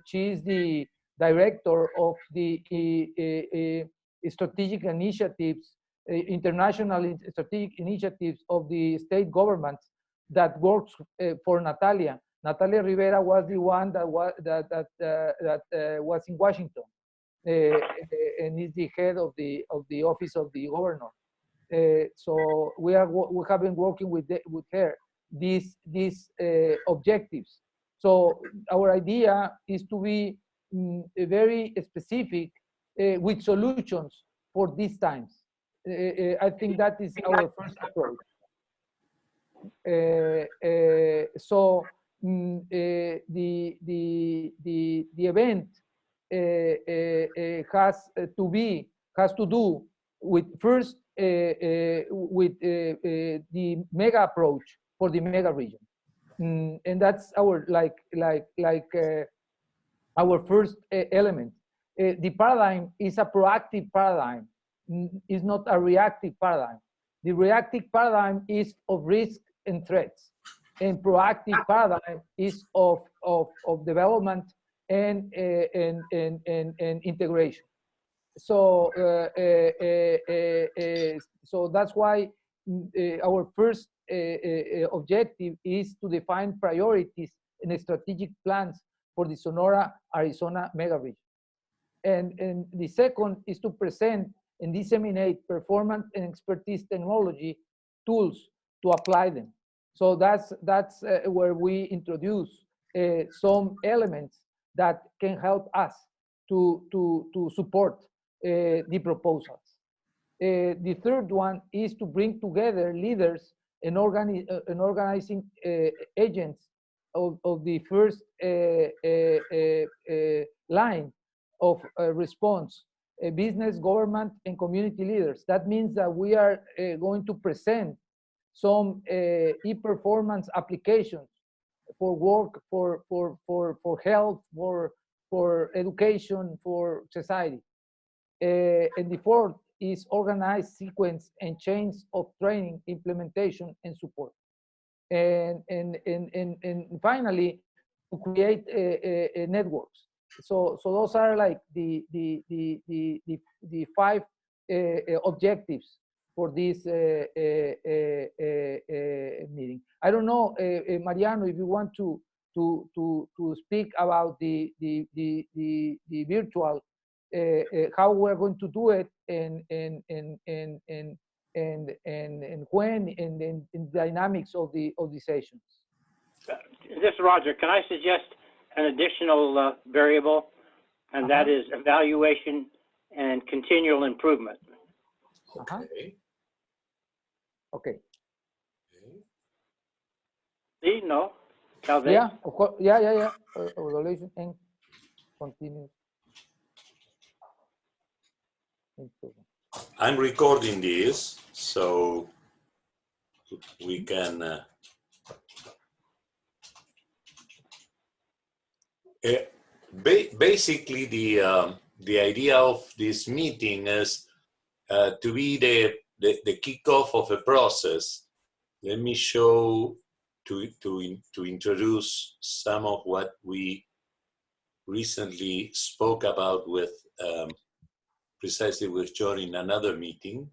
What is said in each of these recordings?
she is the director of the strategic initiatives, international strategic initiatives of the state governments that works for Natalia. Natalia Rivera was the one that was in Washington and is the head of the office of the governor. So we have been working with her these objectives. So our idea is to be very specific with solutions for these times. I think that is our first approach. So the event has to do with first with the mega approach for the mega region, and that's our our first element. The paradigm is a proactive paradigm, is not a reactive paradigm. The reactive paradigm is of risk and threats, and proactive paradigm is of development and integration. So so that's why our first objective is to define priorities and strategic plans for the Sonora, Arizona mega region. And the second is to present and disseminate performance and expertise technology tools to apply them. So that's where we introduce some elements that can help us to support the proposals. The third one is to bring together leaders and organizing agents of the first line of response, business, government, and community leaders. That means that we are going to present some e-performance applications for work, for health, for education, for society. And the fourth is organized sequence and chains of training, implementation, and support. And finally, to create networks. So those are like the five objectives for this meeting. I don't know, Mariano, if you want to speak about the virtual, how we're going to do it, and when, and dynamics of the sessions. This is Roger. Can I suggest an additional variable, and that is evaluation and continual improvement? Okay. Okay. See, no? Calvin? Yeah, of course. Yeah. Evaluation and continue. I'm recording this, so we can basically the idea of this meeting is to be the kickoff of a process. Let me show to introduce some of what we recently spoke about with precisely with John in another meeting.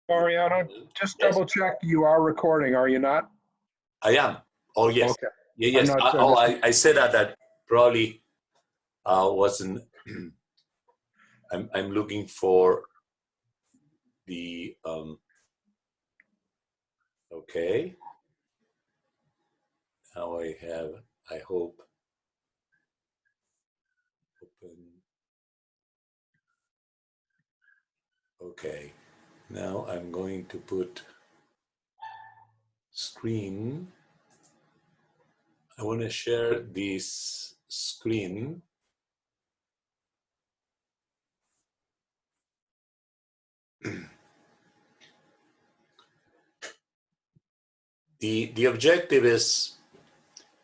Mariano, just double check, you are recording, are you not? I am. Oh, yes. Okay. Yeah, yes. I said that probably wasn't. I'm looking for the. Okay. Now I have. I hope. Open. Okay. Now I'm going to put screen. I want to share this screen. The objective is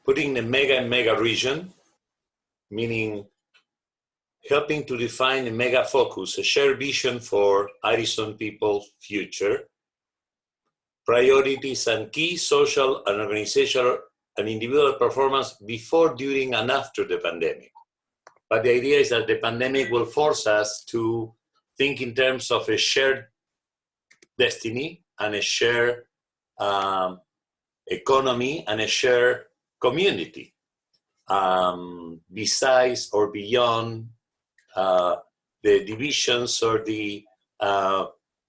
putting the mega and mega region, meaning helping to define a mega focus, a shared vision for ARISON people's future. priorities and key social and organizational and individual performance before, during, and after the pandemic. But the idea is that the pandemic will force us to think in terms of a shared destiny and a shared economy and a shared community, besides or beyond the divisions or the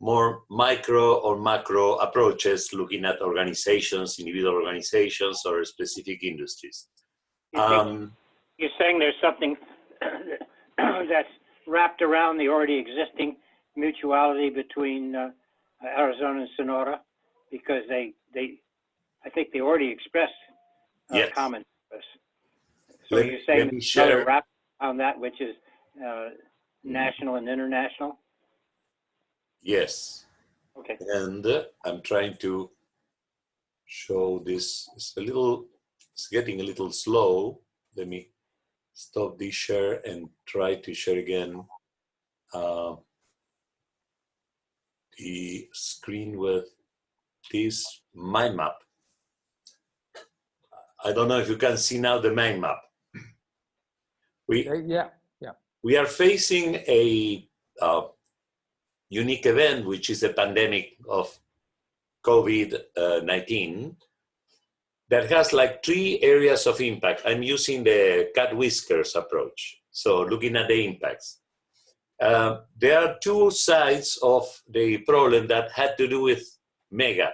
more micro or macro approaches looking at organizations, individual organizations, or specific industries. You're saying there's something that's wrapped around the already existing mutuality between Arizona and Sonora, because I think they already express Yes. common interests. So you're saying there's another wrap on that, which is national and international? Yes. Okay. And I'm trying to show this. It's getting a little slow. Let me stop this share and try to share again the screen with this mind map. I don't know if you can see now the mind map. We are facing a unique event, which is the pandemic of COVID-19, that has like 3 areas of impact. I'm using the cat whiskers approach, so looking at the impacts. There are 2 sides of the problem that had to do with mega.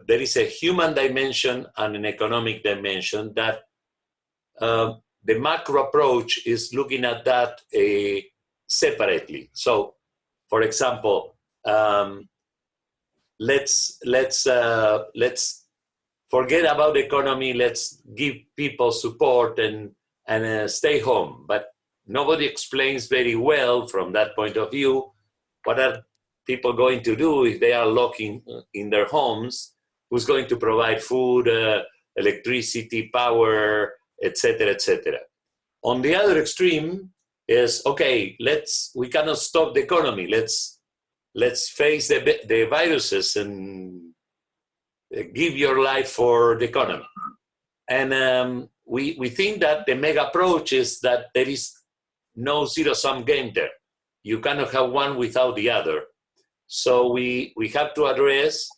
There is a human dimension and an economic dimension that the macro approach is looking at that separately. So, for example, let's forget about the economy. Let's give people support and stay home. But nobody explains very well from that point of view what are people going to do if they are locked in their homes. Who's going to provide food, electricity, power, etc., etc. On the other extreme is, okay, we cannot stop the economy. Let's face the viruses and give your life for the economy. And we think that the mega approach is that there is no zero-sum game there. You cannot have one without the other. So we have to address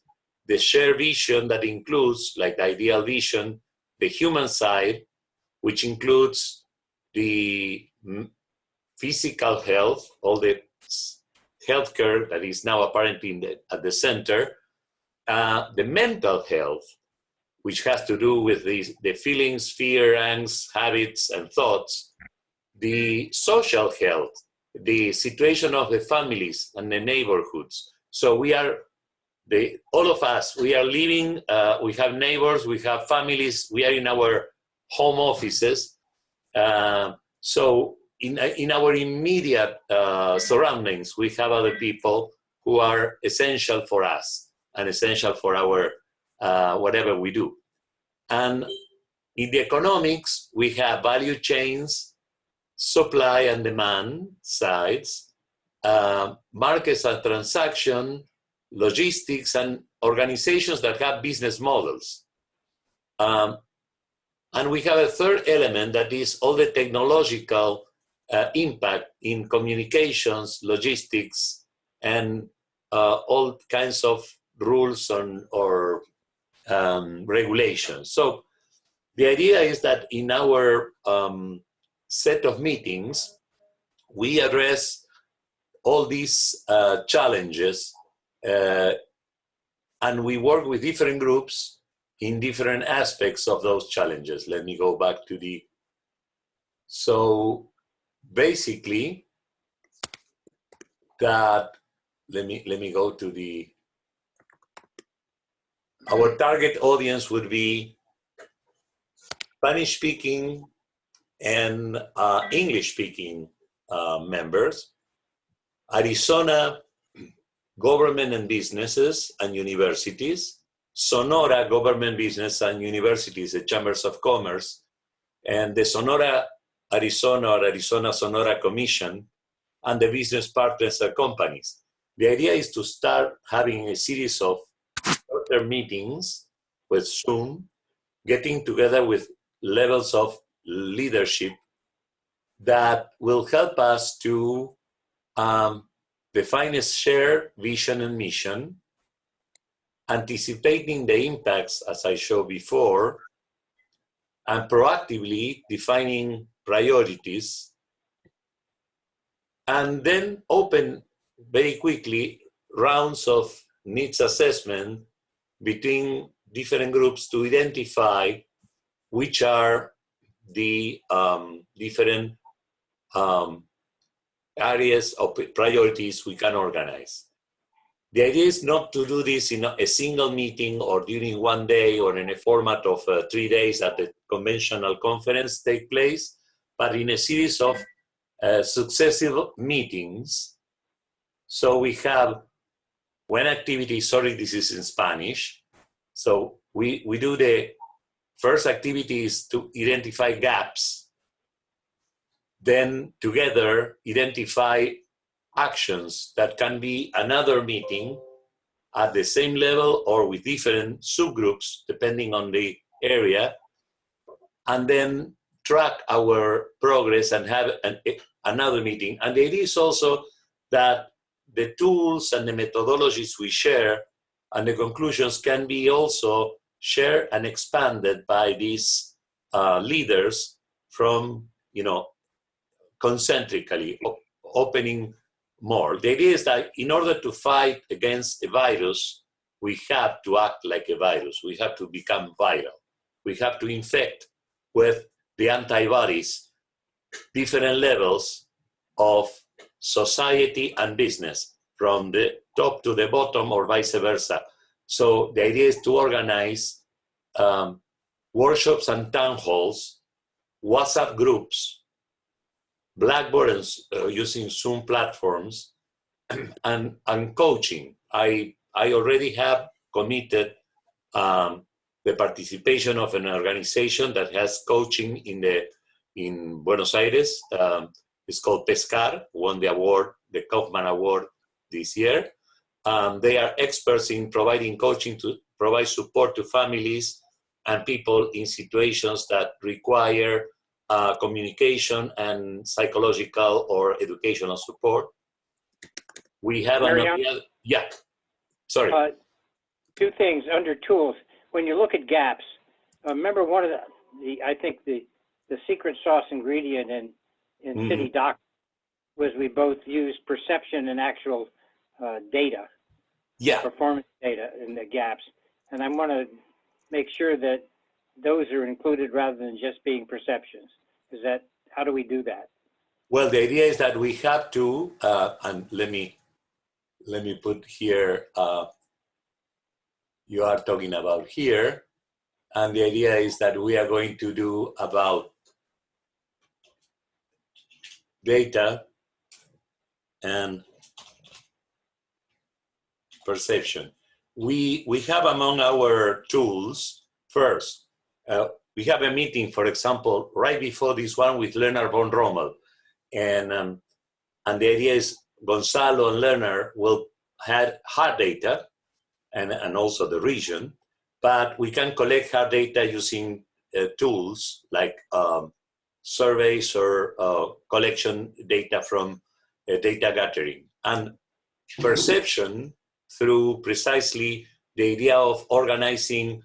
the shared vision that includes, like the ideal vision, the human side, which includes the physical health, all the healthcare that is now apparently at the center, the mental health, which has to do with the feelings, fear, angst, habits, and thoughts, the social health, the situation of the families and the neighborhoods. So all of us, we are living, we have neighbors, we have families, we are in our home offices. So in our immediate surroundings, we have other people who are essential for us and essential for our whatever we do. And in the economics, we have value chains, supply and demand sides, markets and transaction, logistics, and organizations that have business models. And we have a third element that is all the technological impact in communications, logistics, and all kinds of rules or regulations. So the idea is that in our set of meetings, we address all these challenges and we work with different groups in different aspects of those challenges. Let me go back to so basically let me go to our target audience would be Spanish-speaking and English-speaking members, Arizona government and businesses and universities, Sonora government, business and universities, the chambers of commerce, and the Sonora, Arizona or Arizona Sonora Commission, and the business partners and companies. The idea is to start having a series of shorter meetings with Zoom, getting together with levels of leadership that will help us to define a shared vision and mission, anticipating the impacts, as I showed before, and proactively defining priorities, and then open very quickly rounds of needs assessment between different groups to identify which are the different areas of priorities we can organize. The idea is not to do this in a single meeting or during one day or in a format of 3 days at the conventional conference take place, but in a series of successive meetings. So we have one activity, sorry, this is in Spanish. So we do the first activity is to identify gaps, then together identify actions that can be another meeting at the same level or with different subgroups depending on the area, and then track our progress and have another meeting. And the idea is also that the tools and the methodologies we share and the conclusions can be also shared and expanded by these leaders from, concentrically, opening more. The idea is that in order to fight against a virus, we have to act like a virus. We have to become viral. We have to infect with the antibodies different levels of society and business, from the top to the bottom or vice versa. So the idea is to organize workshops and town halls, WhatsApp groups, Blackboard using Zoom platforms, and coaching. I already have committed the participation of an organization that has coaching in Buenos Aires. It's called Pescar, won the award, the Kaufman Award this year. They are experts in providing coaching to provide support to families and people in situations that require communication and psychological or educational support. We have sorry. 2 things under tools. When you look at gaps, remember one of I think the secret sauce ingredient in City Doc was we both used perception and actual data, performance data in the gaps. And I want to make sure that those are included rather than just being perceptions. How do we do that? Well, the idea is that we have to, and let me put here, you are talking about here, and the idea is that we are going to do about data and perception. We have among our tools, first, we have a meeting, for example, right before this one with Leonard von Rommel. And the idea is Gonzalo and Leonard will have hard data and also the region, but we can collect hard data using tools like surveys or collection data from data gathering. And perception through precisely the idea of organizing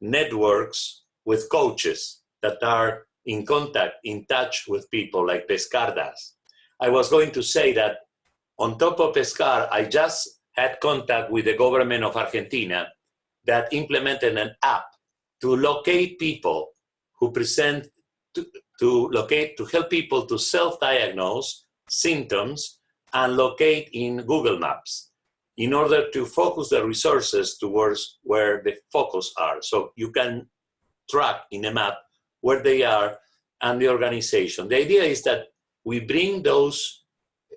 networks with coaches that are in contact, in touch with people like Pescar does. I was going to say that on top of Pescar, I just had contact with the government of Argentina that implemented an app to locate people who present, to help people to self-diagnose symptoms and locate in Google Maps in order to focus the resources towards where the focus are. So you can track in a map where they are and the organization. The idea is that we bring those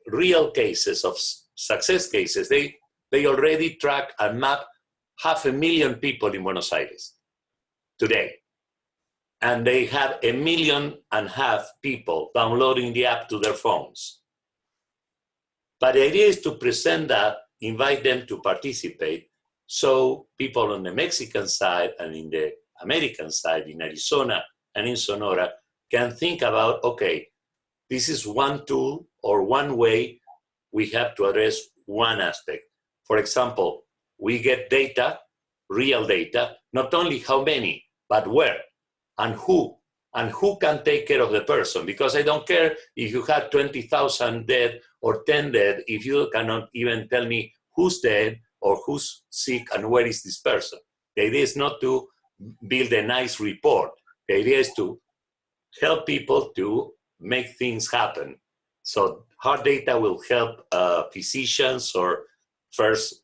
real cases of success cases. They already track and map 500,000 people in Buenos Aires today. And they have 1.5 million people downloading the app to their phones. But the idea is to present that, invite them to participate, So people on the Mexican side and in the American side, in Arizona and in Sonora, can think about, okay, this is one tool or one way we have to address one aspect. For example, we get data, real data, not only how many, but where and who can take care of the person. Because I don't care if you have 20,000 dead or 10 dead, if you cannot even tell me who's dead or who's sick and where is this person. The idea is not to build a nice report. The idea is to help people to make things happen. So hard data will help physicians or first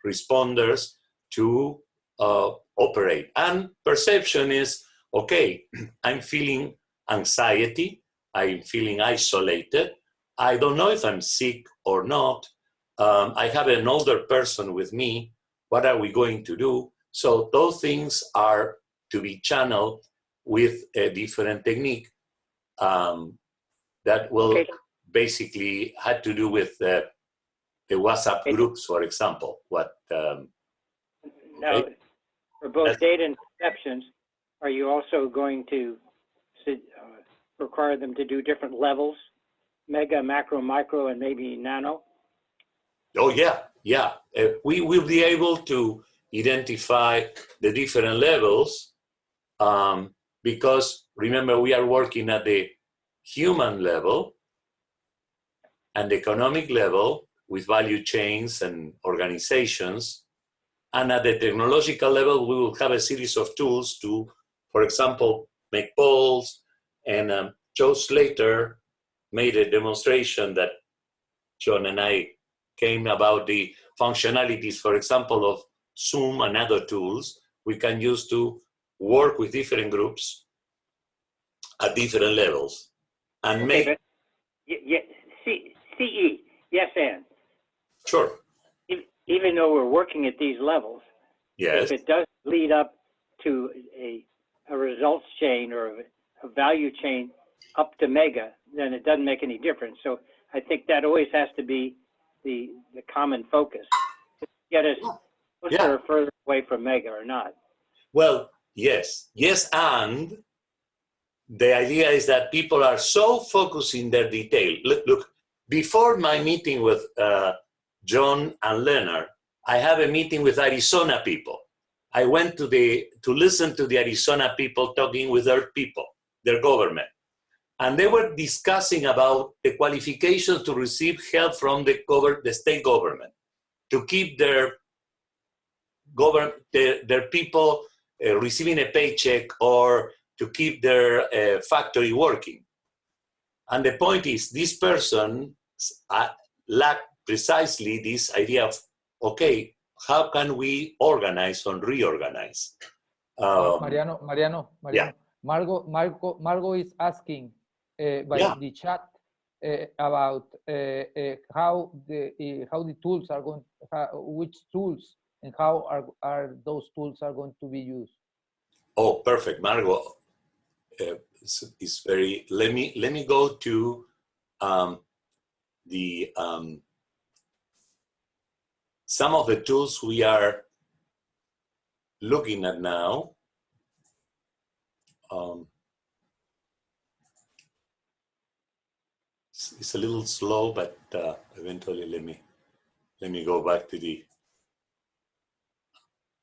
responders to operate. And perception is, okay, I'm feeling anxiety, I'm feeling isolated, I don't know if I'm sick or not, I have an older person with me, what are we going to do? So those things are to be channeled with a different technique that will basically had to do with the WhatsApp groups, for example. Now, for both data and perceptions, are you also going to require them to do different levels, mega, macro, micro, and maybe nano? Oh, yeah. We will be able to identify the different levels because, remember, we are working at the human level and economic level with value chains and organizations. And at the technological level, we will have a series of tools to, for example, make polls. And Joe Slater made a demonstration that John and I came about the functionalities, for example, of Zoom and other tools we can use to work with different groups at different levels and make. CE, yes, and. Sure. Even though we're working at these levels, yes, if it does lead up to a results chain or a value chain up to mega, then it doesn't make any difference. So I think that always has to be the common focus. Get us closer or further away from mega or not. Well, yes, and the idea is that people are so focused in their detail. Look, before my meeting with John and Leonard, I have a meeting with Arizona people. I went to listen to the Arizona people talking with their people, their government. And they were discussing about the qualifications to receive help from the state government, to keep their people receiving a paycheck or to keep their factory working. And the point is, this person lacked precisely this idea of, okay, how can we organize and reorganize? Mariano. Yeah. Margo is asking by the chat about how the tools are going, which tools and how are those tools are going to be used. Oh, perfect, Margo. It's very. Let me go to the some of the tools we are looking at now. It's a little slow, but eventually let me go back to the.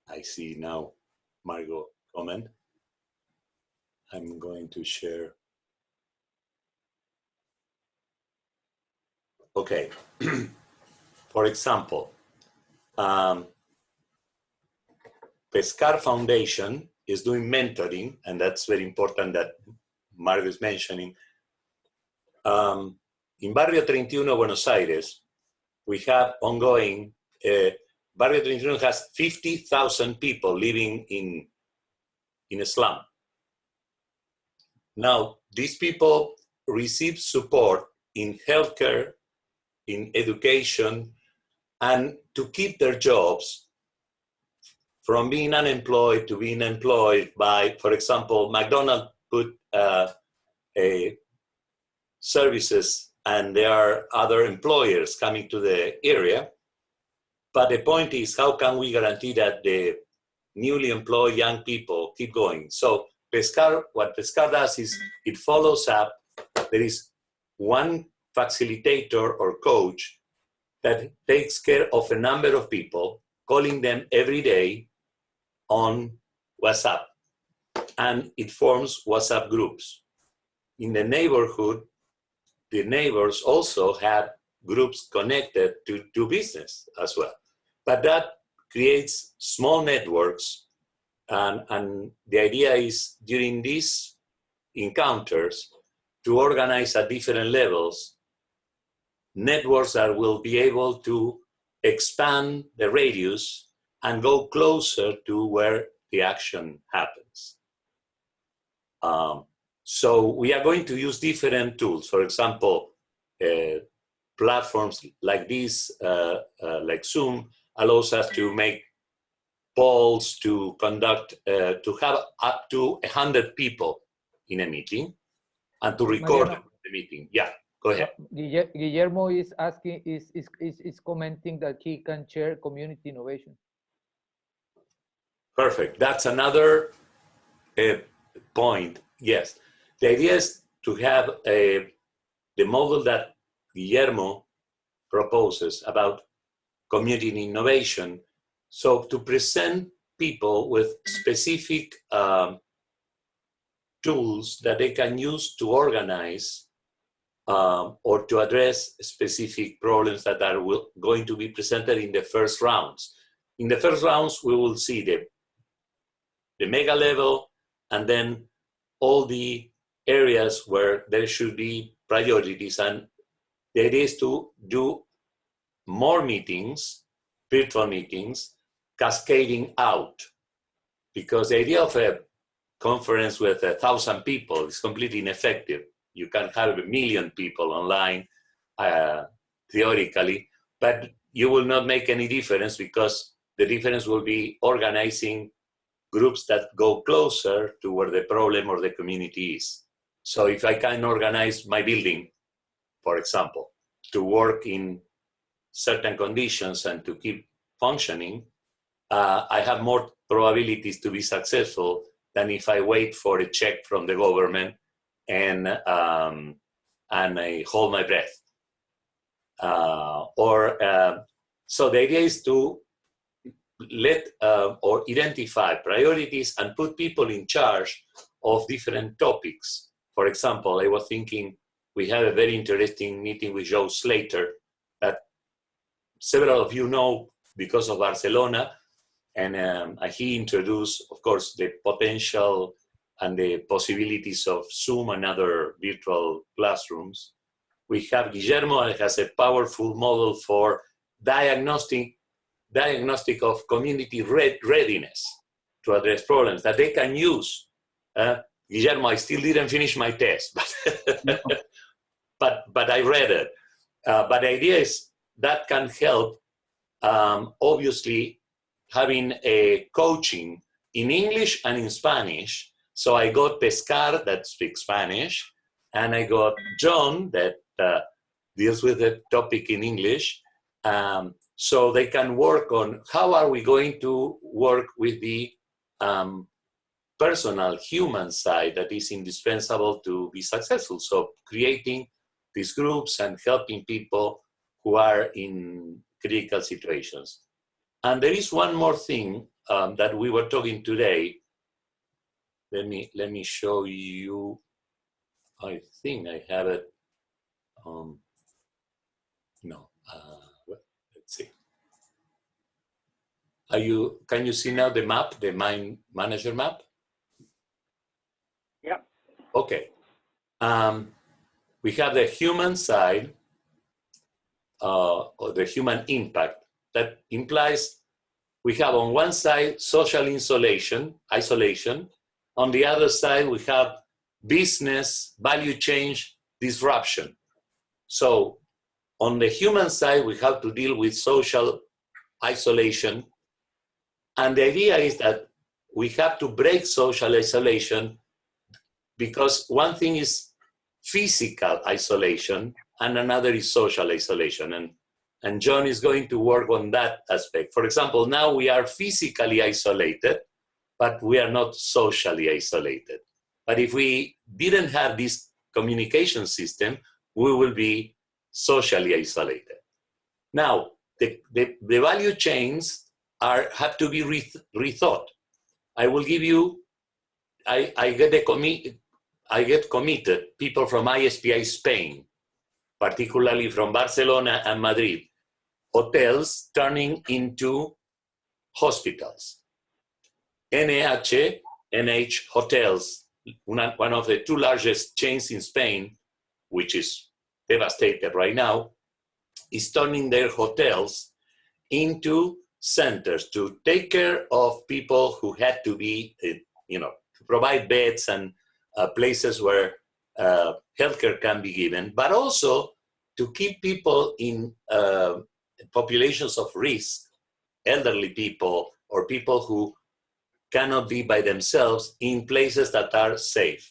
I see now, Margo comment. I'm going to share. Okay. For example, Pescar Foundation is doing mentoring, and that's very important that Margo is mentioning. In Barrio 31, Buenos Aires, we have ongoing, Barrio 31 has 50,000 people living in a slum. Now, these people receive support in healthcare, in education, and to keep their jobs from being unemployed to being employed by, for example, McDonald's put services and there are other employers coming to the area, But the point is, how can we guarantee that the newly employed young people keep going? So what Pescar does is it follows up. There is one facilitator or coach that takes care of a number of people, calling them every day on WhatsApp. And it forms WhatsApp groups. In the neighborhood, the neighbors also have groups connected to business as well. But that creates small networks. And the idea is during these encounters to organize at different levels networks that will be able to expand the radius and go closer to where the action happens. So we are going to use different tools. For example, platforms like this, like Zoom, allows us to make polls, to conduct, to have up to 100 people in a meeting, and to record the meeting. Yeah, go ahead. Guillermo is asking, is commenting that he can share community innovation. Perfect. That's another point. Yes, the idea is to have the model that Guillermo proposes about community innovation. So to present people with specific tools that they can use to organize or to address specific problems that are going to be presented in the first rounds. In the first rounds, we will see the mega level and then all the areas where there should be priorities. And the idea is to do more meetings, virtual meetings, cascading out. Because the idea of a conference with 1,000 people is completely ineffective. You can have 1 million people online, theoretically, but you will not make any difference because the difference will be organizing groups that go closer to where the problem or the community is. So if I can organize my building, for example, to work in certain conditions and to keep functioning, I have more probabilities to be successful than if I wait for a check from the government and I hold my breath. So the idea is to let or identify priorities and put people in charge of different topics. For example, I was thinking we had a very interesting meeting with Joe Slater that several of you know because of Barcelona, and he introduced, of course, the potential and the possibilities of Zoom and other virtual classrooms. We have Guillermo that has a powerful model for diagnostic of community readiness to address problems that they can use. Guillermo, I still didn't finish my test, but I read it. But the idea is that can help, obviously, having a coaching in English and in Spanish. So I got Pescar that speaks Spanish, and I got John that deals with the topic in English. So they can work on how are we going to work with the personal human side that is indispensable to be successful. So creating these groups and helping people who are in critical situations. And there is one more thing that we were talking today. Let me show you. I think I have it. No. Let's see. Can you see now the map, the Mind Manager map? Yep. Okay. We have the human side, or the human impact. That implies we have on one side social isolation. On the other side, we have business, value change, disruption. So on the human side, we have to deal with social isolation. And the idea is that we have to break social isolation because one thing is, physical isolation, and another is social isolation. And And John is going to work on that aspect. For example, now we are physically isolated, but we are not socially isolated. But if we didn't have this communication system, we will be socially isolated. Now, the value chains have to be rethought. I will give you, I get committed people from ISPI Spain, particularly from Barcelona and Madrid, hotels turning into hospitals. NH Hotels, one of the two largest chains in Spain, which is devastated right now, is turning their hotels into centers to take care of people who had to be, to provide beds and places where healthcare can be given, but also to keep people in populations of risk, elderly people or people who cannot be by themselves in places that are safe.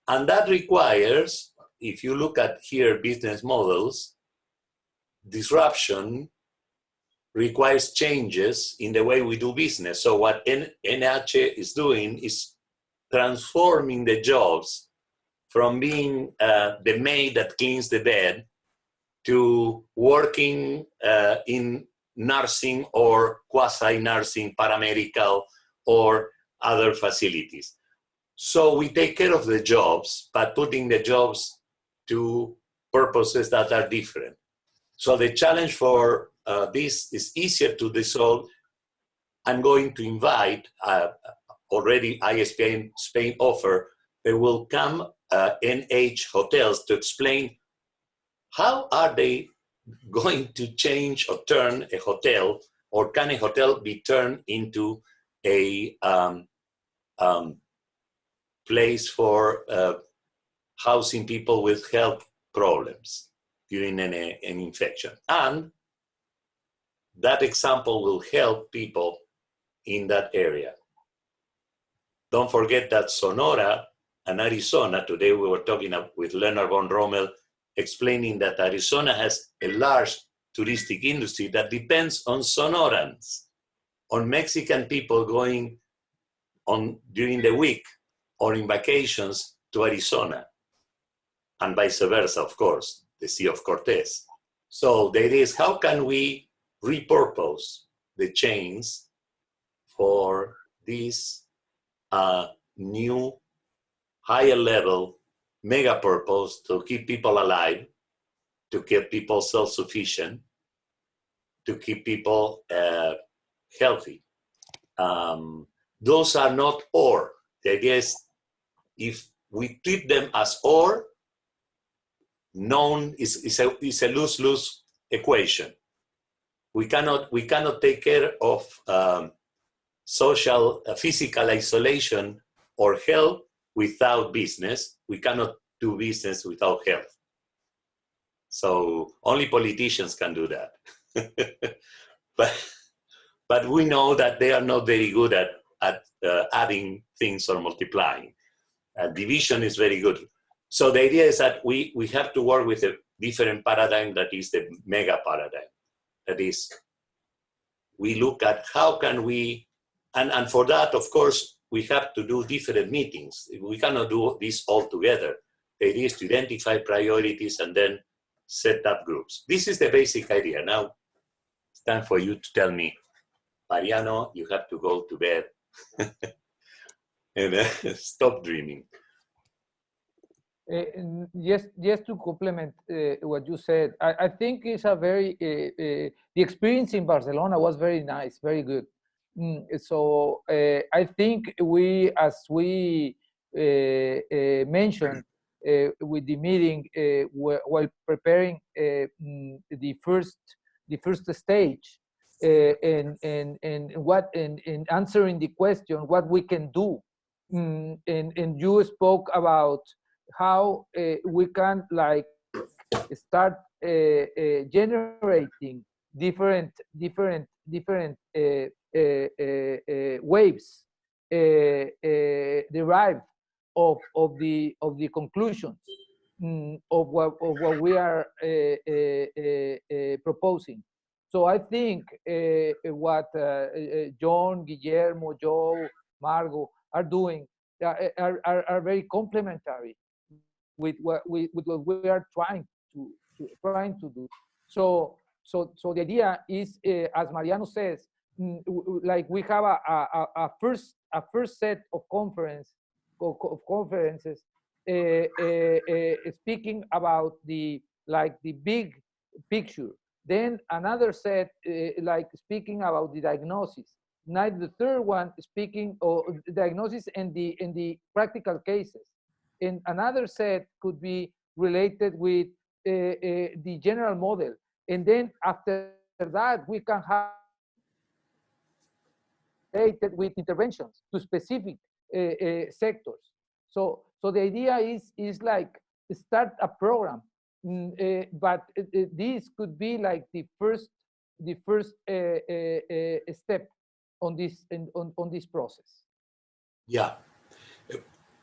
And that requires, if you look at here business models, disruption requires changes in the way we do business. So what NH is doing is transforming the jobs from being the maid that cleans the bed to working in nursing or quasi-nursing, paramedical, or other facilities. So we take care of the jobs, but putting the jobs to purposes that are different. So the challenge for this is easier to solve. I'm going to invite, already ISPI in Spain offer, there will come NH hotels to explain how are they going to change or turn a hotel, or can a hotel be turned into a place for housing people with health problems during an infection. And that example will help people in that area. Don't forget that Sonora and Arizona, today we were talking with Leonard von Rommel, explaining that Arizona has a large touristic industry that depends on Sonorans, on Mexican people going on during the week or in vacations to Arizona, and vice versa, of course, the Sea of Cortez. So the idea is, how can we repurpose the chains for this new higher level mega purpose to keep people alive, to keep people self-sufficient, to keep people healthy. Those are not or. The idea is, if we treat them as or, known is a lose-lose equation. We cannot take care of social, physical isolation or health without business. We cannot do business without health. So only politicians can do that. But we know that they are not very good at adding things or multiplying. Division is very good. So the idea is that we have to work with a different paradigm, that is the mega paradigm. That is, we look at how can we, and for that, of course, we have to do different meetings. We cannot do this all together. The idea is to identify priorities and then set up groups. This is the basic idea. Now, it's time for you to tell me, Mariano, you have to go to bed and stop dreaming. Just to complement what you said, I think it's a very, the experience in Barcelona was very nice, very good. So I think as we mentioned with the meeting while preparing the first stage, and answering the question what we can do, and you spoke about how we can start generating different waves derived of the conclusions of what we are proposing. So I think what John, Guillermo, Joe, Margo are doing are very complementary with what we are trying to do. So the idea is, as Mariano says, like we have a first set of conferences speaking about the big picture. Then another set like speaking about the diagnosis. Now the third one speaking of diagnosis and the practical cases. And another set could be related with the general model. And then after that, we can have related with interventions to specific sectors. So the idea is like start a program, but this could be like the first step on this process. Yeah.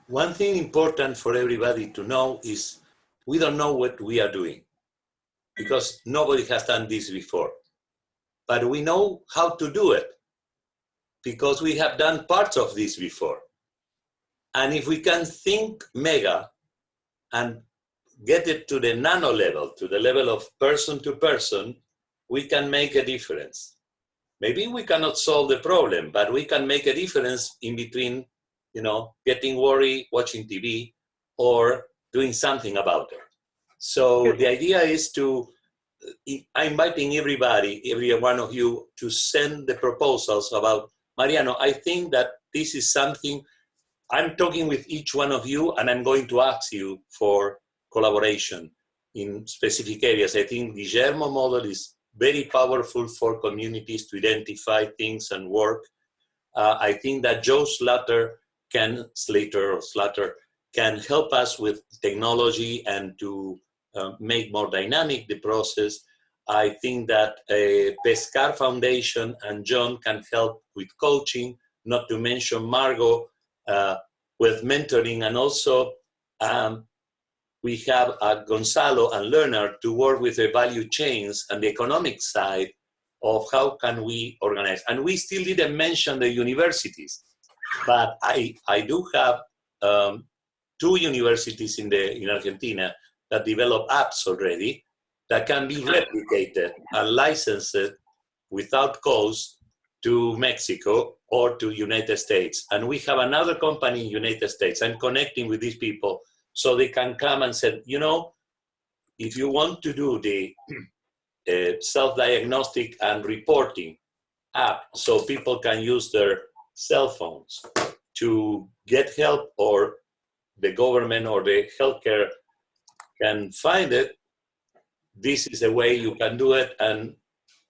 One thing important for everybody to know is we don't know what we are doing because nobody has done this before. But we know how to do it because we have done parts of this before. And if we can think mega and get it to the nano level, to the level of person to person, we can make a difference. Maybe we cannot solve the problem, but we can make a difference in between, getting worried, watching TV, or doing something about it. So the idea is I'm inviting everybody, every one of you, to send the proposals about, Mariano, I think that this is something, I'm talking with each one of you, and I'm going to ask you for collaboration in specific areas. I think Guillermo model is very powerful for communities to identify things and work. I think that Joe Slater can help us with technology and to make more dynamic the process. I think that Pescar Foundation and John can help with coaching, not to mention Margo with mentoring, and also we have Gonzalo and Leonard to work with the value chains and the economic side of how can we organize. And we still didn't mention the universities, but I do have 2 universities in Argentina that develop apps already that can be replicated and licensed without cost to Mexico or to United States. And we have another company in United States. I'm connecting with these people so they can come and say, if you want to do the self-diagnostic and reporting app so people can use their cell phones to get help, or the government or the healthcare can find it, this is a way you can do it. And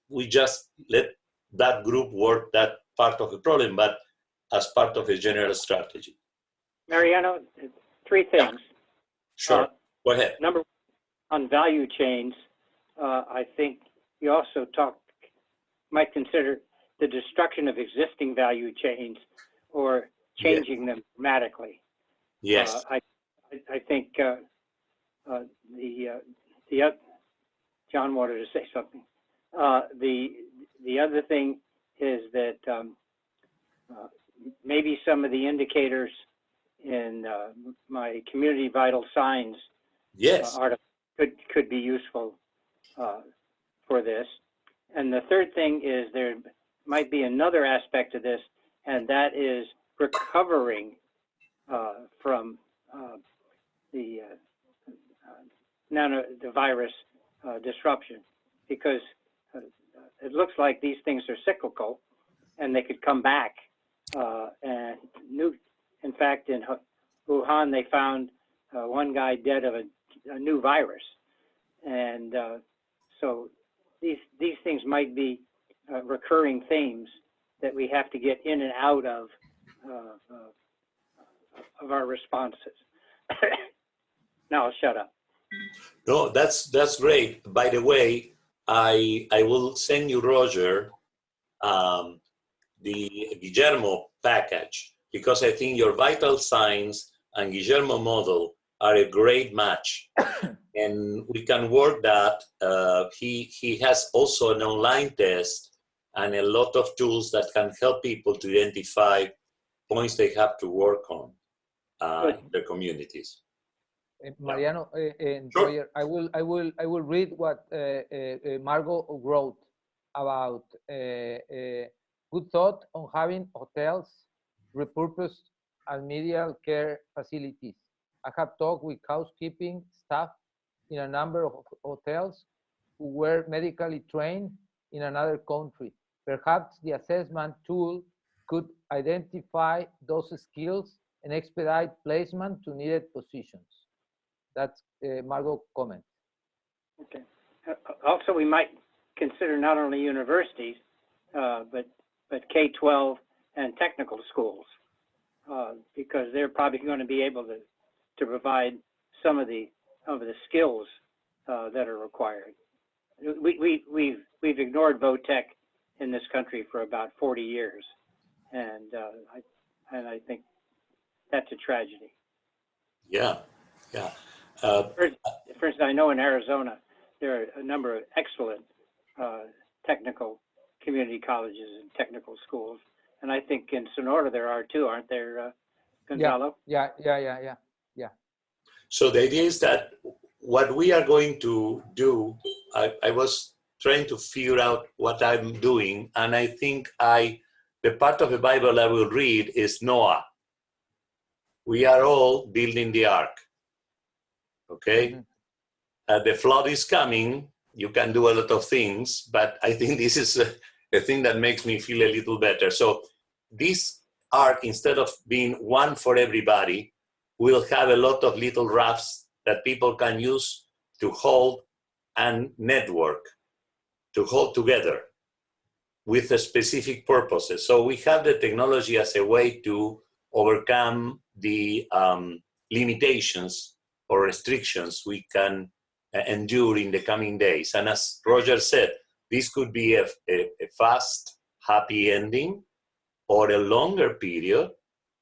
we just let that group work that part of the problem, but as part of a general strategy. Mariano, 3 things. Sure, go ahead. Number one, on value chains, I think you also might consider the destruction of existing value chains or changing them dramatically. Yes. I think John wanted to say something. The other thing is that maybe some of the indicators in my community vital signs could be useful for this. And the third thing is there might be another aspect of this, and that is recovering from the virus disruption, because it looks like these things are cyclical and they could come back. And in fact, in Wuhan, they found one guy dead of a new virus. And so these things might be recurring themes that we have to get in and out of our responses. Now I'll shut up. No, that's great. By the way, I will send you, Roger, the Guillermo package, because I think your vital signs and Guillermo model are a great match. And we can work that. He has also an online test and a lot of tools that can help people to identify points they have to work on in their communities. Mariano and Sure. Roger, I will read what Margot wrote about good thought on having hotels repurposed as medical care facilities. I have talked with housekeeping staff in a number of hotels who were medically trained in another country. Perhaps the assessment tool could identify those skills and expedite placement to needed positions. That's Margot comment. Okay. Also, we might consider not only universities, but K-12 and technical schools, because they're probably going to be able to provide some of the skills that are required. We've ignored VOTEC in this country for about 40 years, and I think that's a tragedy. Yeah, yeah. For instance, I know in Arizona there are a number of excellent technical community colleges and technical schools, and I think in Sonora there are too, aren't there, Gonzalo? Yeah. So the idea is that what we are going to do, I was trying to figure out what I'm doing, and I think the part of the Bible I will read is Noah. We are all building the ark, okay? Mm-hmm. The flood is coming. You can do a lot of things, but I think this is a thing that makes me feel a little better. So this ark, instead of being one for everybody, will have a lot of little rafts that people can use to hold and network, to hold together with a specific purposes. So we have the technology as a way to overcome the limitations or restrictions we can endure in the coming days. And as Roger said, this could be a fast, happy ending or a longer period,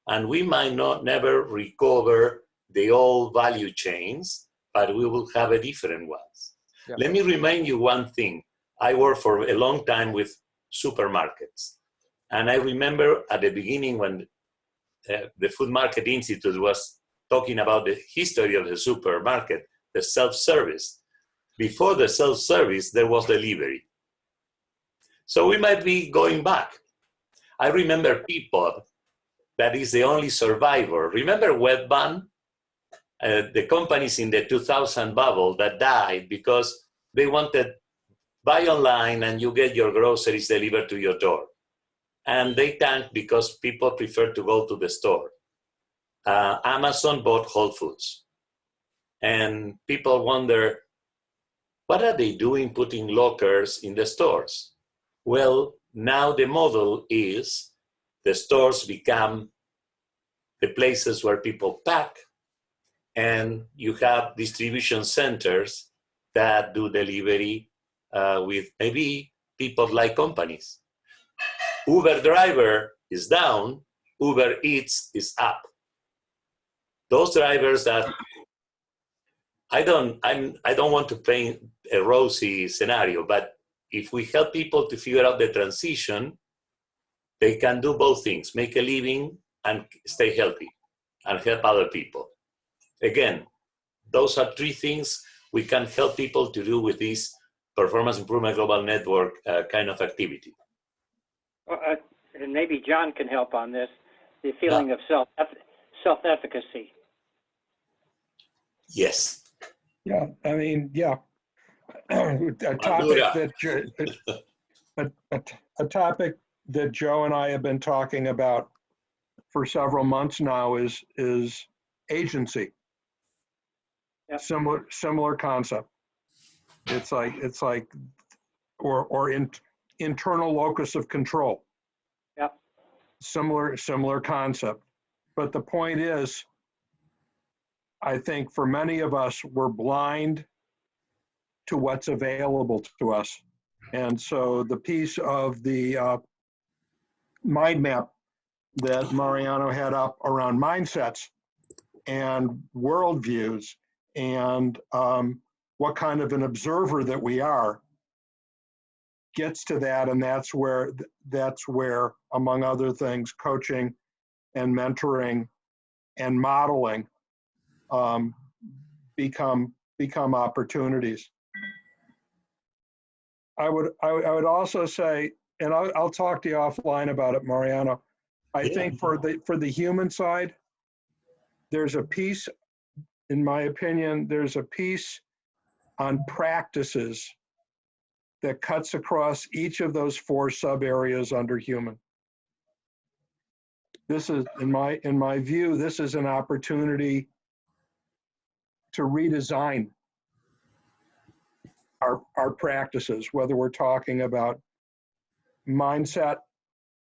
and we might not never recover the old value chains, but we will have a different ones. Yeah. Let me remind you one thing. I worked for a long time with supermarkets. And I remember at the beginning when the Food Market Institute was talking about the history of the supermarket, the self-service. Before the self-service, there was delivery. So we might be going back. I remember people that is the only survivor. Remember Webvan? The companies in the 2000 bubble that died because they wanted buy online and you get your groceries delivered to your door. And they tanked because people prefer to go to the store. Amazon bought Whole Foods. And people wonder, what are they doing putting lockers in the stores? Well, now the model is the stores become the places where people pack, and you have distribution centers that do delivery with maybe people-like companies. Uber driver is down, Uber Eats is up. Those drivers that I don't want to paint a rosy scenario, but if we help people to figure out the transition, they can do both things, make a living and stay healthy and help other people. Again, those are three things we can help people to do with this Performance Improvement Global Network kind of activity. And maybe John can help on this, the feeling of self-efficacy. Yes. Yeah, I mean, yeah. A topic that Joe and I have been talking about for several months now is agency. Yep. Similar concept. It's like internal locus of control. Yep. Similar concept. But the point is, I think for many of us, we're blind to what's available to us. And so the piece of the mind map that Mariano had up around mindsets and worldviews and what kind of an observer that we are gets to that, and that's where, among other things, coaching and mentoring and modeling become opportunities. I would also say, and I'll talk to you offline about it, Mariano. I think for the human side, there's a piece, in my opinion, there's a piece on practices that cuts across each of those 4 sub areas under human. This is, in my view, this is an opportunity to redesign our practices, whether we're talking about mindset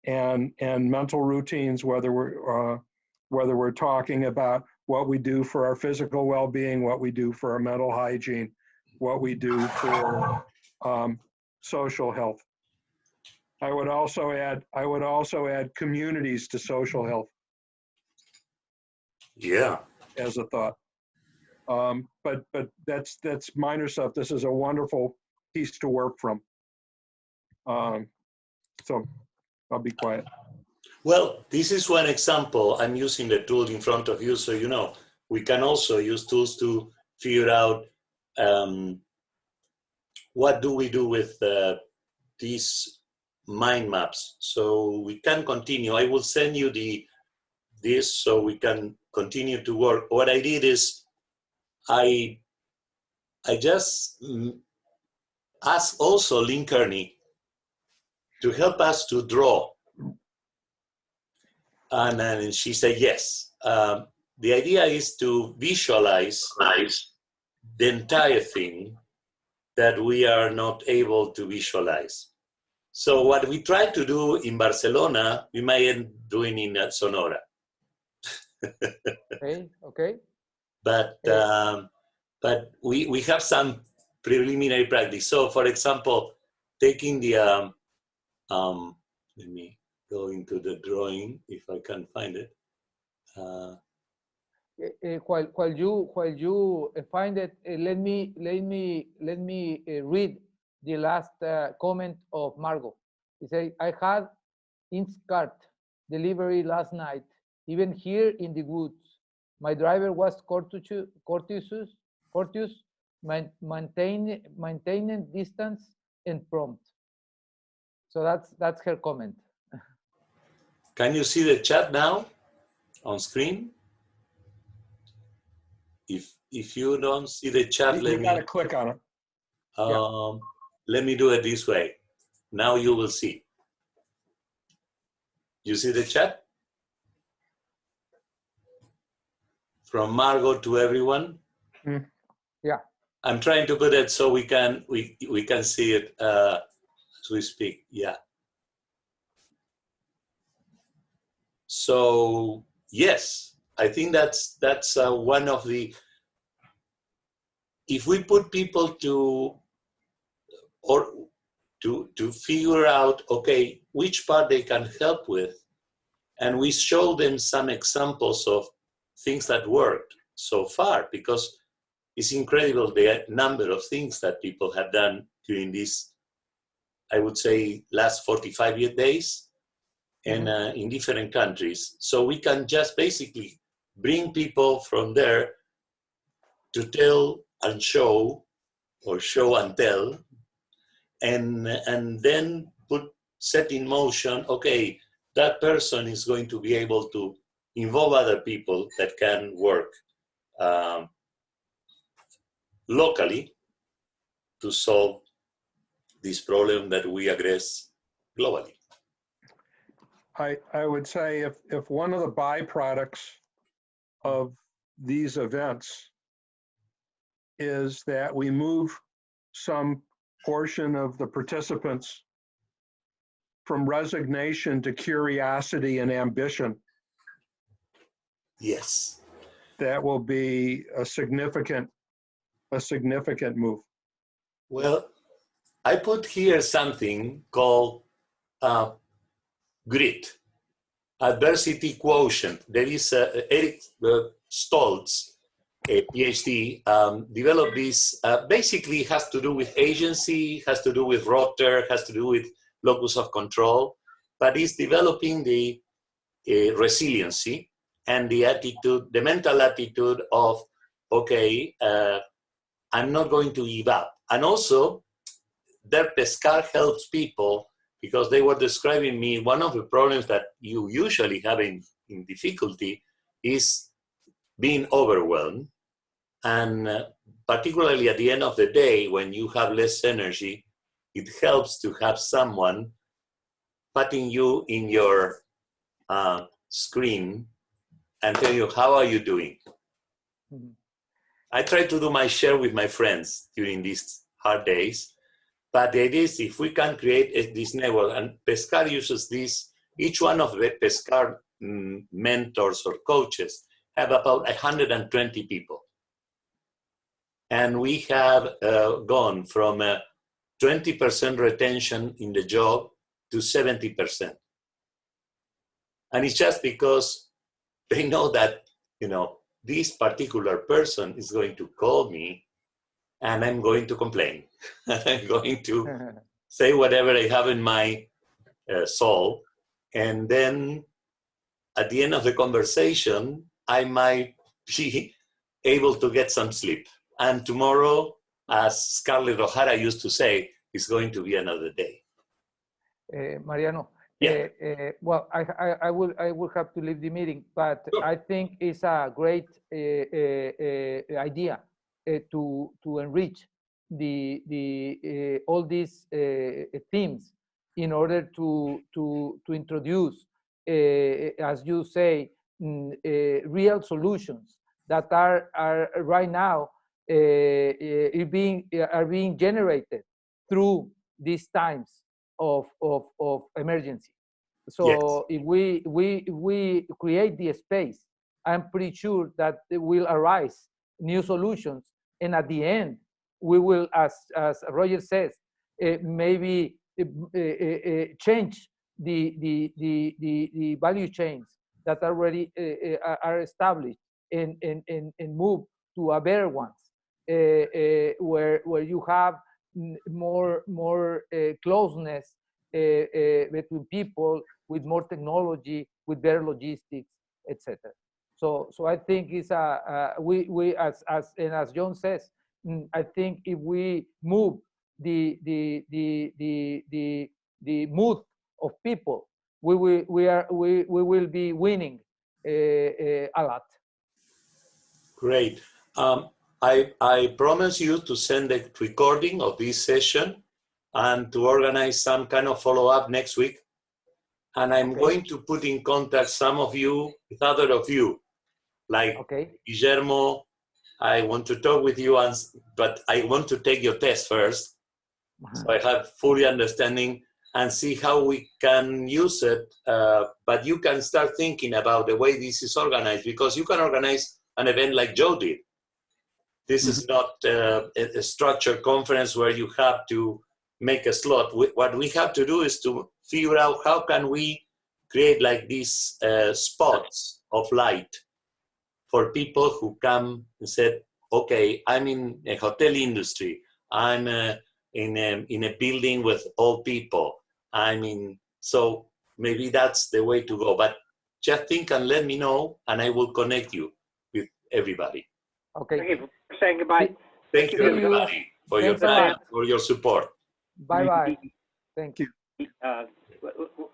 and mental routines, whether we're talking about what we do for our physical well-being, what we do for our mental hygiene, what we do for social health. I would also add communities to social health. Yeah. As a thought. But that's minor stuff. This is a wonderful piece to work from. So I'll be quiet. Well, this is one example. I'm using the tool in front of you, so you know. We can also use tools to figure out what do we do with these mind maps. So we can continue. I will send you this so we can continue to work. What I did is I just asked also Lynn Kearney to help us to draw. And she said yes. The idea is to visualize the entire thing that we are not able to visualize. So what we try to do in Barcelona, we might end doing in Sonora. Okay. But we have some preliminary practice. So for example, taking the, let me go into the drawing if I can find it. While you find it, let me read the last comment of Margot. He said, "I had Instacart delivery last night, even here in the woods. My driver was courteous, maintaining distance and prompt." So that's her comment. Can you see the chat now on screen? If you don't see the chat, You gotta click on it. Let me do it this way. Now you will see. You see the chat? From Margot to everyone? Yeah. I'm trying to put it so we can see it as we speak. Yeah. So yes, I think that's one of the. If we put people to figure out, okay, which part they can help with, and we show them some examples of things that worked so far, because it's incredible the number of things that people have done during this, I would say, last 45 days, and in different countries. So we can just basically bring people from there to tell and show, or show and tell, and then set in motion, okay, that person is going to be able to involve other people that can work locally to solve this problem that we address globally. I would say if one of the byproducts of these events is that we move some portion of the participants from resignation to curiosity and ambition. Yes. That will be a significant move. Well, I put here something called GRIT, adversity quotient. There is Eric Stoltz, a PhD, developed this. Basically, has to do with agency, has to do with rotor, has to do with locus of control, but it's developing the resiliency and the attitude, the mental attitude of, okay, I'm not going to give up. And also, their pescar helps people because they were describing me, one of the problems that you usually have in difficulty is being overwhelmed. And particularly at the end of the day, when you have less energy, it helps to have someone patting you in your screen and tell you, how are you doing? Mm-hmm. I try to do my share with my friends during these hard days, but the idea is if we can create this network, and Pescar uses this, each one of the Pescar mentors or coaches have about 120 people. And we have gone from 20% retention in the job to 70%. And it's just because they know that, this particular person is going to call me and I'm going to complain. I'm going to say whatever I have in my soul. And then at the end of the conversation, I might be able to get some sleep. And tomorrow, as Scarlett O'Hara used to say, is going to be another day. Mariano, yeah. Well, I will have to leave the meeting, but sure. I think it's a great idea to enrich the all these themes in order to introduce, as you say, real solutions that are right now are being generated through these times of emergency. So yes. if we create the space, I'm pretty sure that there will arise new solutions, and at the end we will, as Roger says, maybe change the value chains that already are established and move to a better ones, where you have more closeness between people, with more technology, with better logistics, etc. So I think it's we as John says, I think if we move the mood of people, we will be winning a lot. Great. I promise you to send a recording of this session and to organize some kind of follow-up next week. And I'm going to put in contact some of you with other of you, like Guillermo. I want to talk with you, but I want to take your test first, so I have fully understanding and see how we can use it. But you can start thinking about the way this is organized, because you can organize an event like Joe did. This is not a structured conference where you have to make a slot. What we have to do is to figure out how can we create like these spots of light for people who come and said, okay, I'm in a hotel industry. I'm in a building with old people. So maybe that's the way to go. But just think and let me know, and I will connect you with everybody. Okay. Thank you for saying goodbye. Thank you, everybody, for your time, for your support. Bye-bye. Thank you.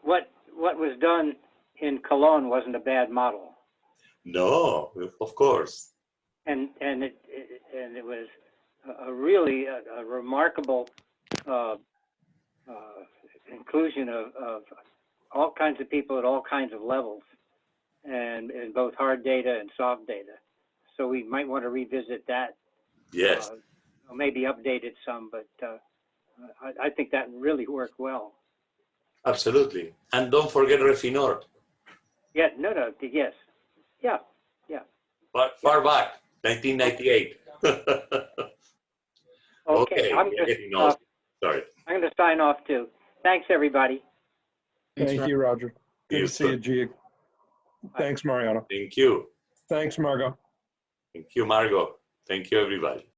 What was done in Cologne wasn't a bad model. No, of course. And it was a really remarkable inclusion of all kinds of people at all kinds of levels, and both hard data and soft data. So we might want to revisit that. Yes. Maybe update it some, but I think that really worked well. Absolutely. And don't forget Refinor. Yeah, no, yes. Yeah. Far back, 1998. Okay. Sorry. I'm going to sign off too. Thanks, everybody. Thank you, Roger. Good to see you, Gia. Thanks, Mariano. Thank you. Thanks, Margot. Thank you, Margot. Thank you, everybody.